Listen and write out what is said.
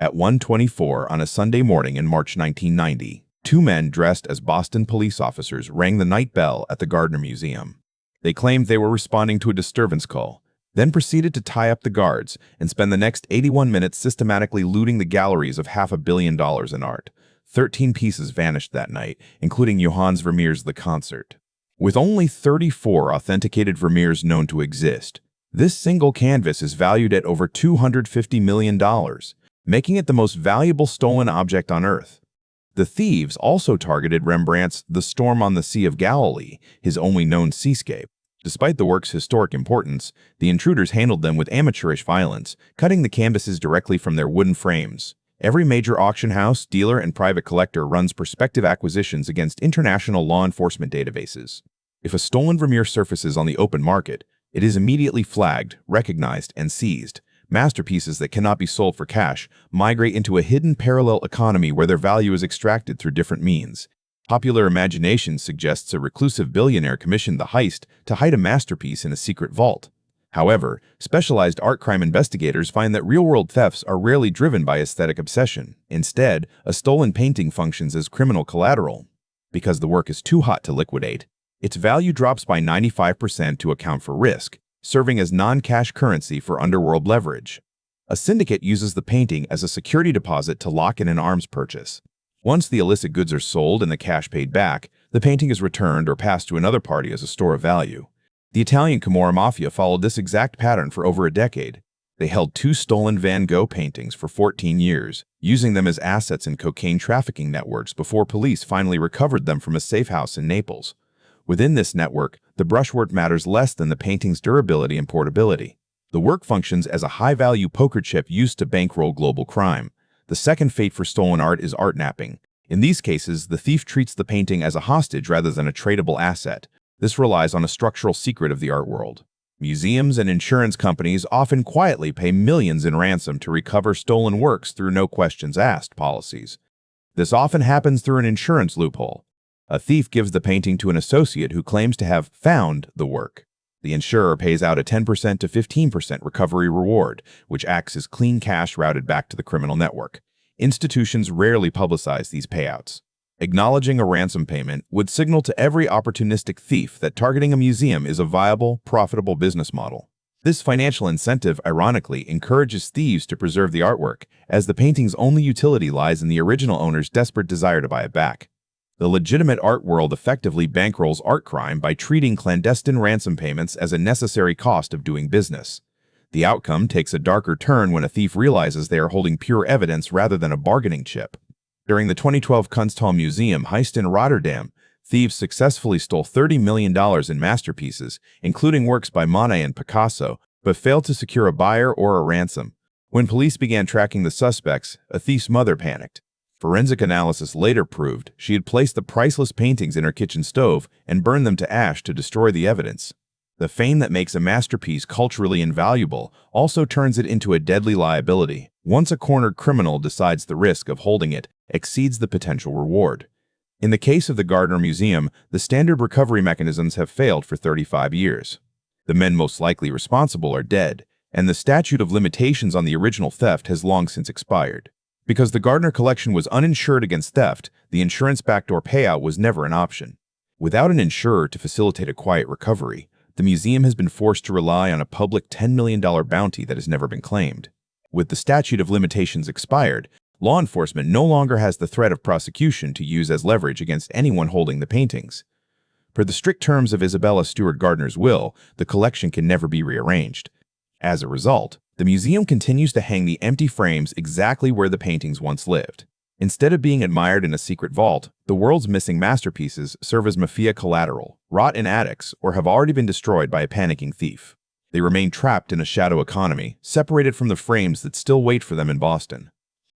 At 1:24 on a Sunday morning in March 1990, two men dressed as Boston police officers rang the night bell at the Gardner Museum. They claimed they were responding to a disturbance call, then proceeded to tie up the guards and spend the next 81 minutes systematically looting the galleries of $500 million in art. 13 pieces vanished that night, including Johannes Vermeer's The Concert. With only 34 authenticated Vermeers known to exist, this single canvas is valued at over $250 million, making it the most valuable stolen object on Earth. The thieves also targeted Rembrandt's The Storm on the Sea of Galilee, his only known seascape. Despite the work's historic importance, the intruders handled them with amateurish violence, cutting the canvases directly from their wooden frames. Every major auction house, dealer, and private collector runs prospective acquisitions against international law enforcement databases. If a stolen Vermeer surfaces on the open market, it is immediately flagged, recognized, and seized. Masterpieces that cannot be sold for cash migrate into a hidden parallel economy where their value is extracted through different means. Popular imagination suggests a reclusive billionaire commissioned the heist to hide a masterpiece in a secret vault. However, specialized art crime investigators find that real-world thefts are rarely driven by aesthetic obsession. Instead, a stolen painting functions as criminal collateral. Because the work is too hot to liquidate, its value drops by 95% to account for risk, serving as non-cash currency for underworld leverage. A syndicate uses the painting as a security deposit to lock in an arms purchase. Once the illicit goods are sold and the cash paid back, the painting is returned or passed to another party as a store of value. The Italian Camorra Mafia followed this exact pattern for over a decade. They held two stolen Van Gogh paintings for 14 years, using them as assets in cocaine trafficking networks before police finally recovered them from a safe house in Naples. Within this network, the brushwork matters less than the painting's durability and portability. The work functions as a high-value poker chip used to bankroll global crime. The second fate for stolen art is art napping. In these cases, the thief treats the painting as a hostage rather than a tradable asset. This relies on a structural secret of the art world. Museums and insurance companies often quietly pay millions in ransom to recover stolen works through no questions asked policies. This often happens through an insurance loophole. A thief gives the painting to an associate who claims to have found the work. The insurer pays out a 10% to 15% recovery reward, which acts as clean cash routed back to the criminal network. Institutions rarely publicize these payouts. Acknowledging a ransom payment would signal to every opportunistic thief that targeting a museum is a viable, profitable business model. This financial incentive, ironically, encourages thieves to preserve the artwork, as the painting's only utility lies in the original owner's desperate desire to buy it back. The legitimate art world effectively bankrolls art crime by treating clandestine ransom payments as a necessary cost of doing business. The outcome takes a darker turn when a thief realizes they are holding pure evidence rather than a bargaining chip. During the 2012 Kunsthal Museum heist in Rotterdam, thieves successfully stole $30 million in masterpieces, including works by Monet and Picasso, but failed to secure a buyer or a ransom. When police began tracking the suspects, a thief's mother panicked. Forensic analysis later proved she had placed the priceless paintings in her kitchen stove and burned them to ash to destroy the evidence. The fame that makes a masterpiece culturally invaluable also turns it into a deadly liability. Once a cornered criminal decides the risk of holding it exceeds the potential reward. In the case of the Gardner Museum, the standard recovery mechanisms have failed for 35 years. The men most likely responsible are dead, and the statute of limitations on the original theft has long since expired. Because the Gardner collection was uninsured against theft, the insurance backdoor payout was never an option. Without an insurer to facilitate a quiet recovery, the museum has been forced to rely on a public $10 million bounty that has never been claimed. With the statute of limitations expired, law enforcement no longer has the threat of prosecution to use as leverage against anyone holding the paintings. Per the strict terms of Isabella Stewart Gardner's will, the collection can never be rearranged. As a result, the museum continues to hang the empty frames exactly where the paintings once lived. Instead of being admired in a secret vault, the world's missing masterpieces serve as mafia collateral, rot in attics, or have already been destroyed by a panicking thief. They remain trapped in a shadow economy, separated from the frames that still wait for them in Boston.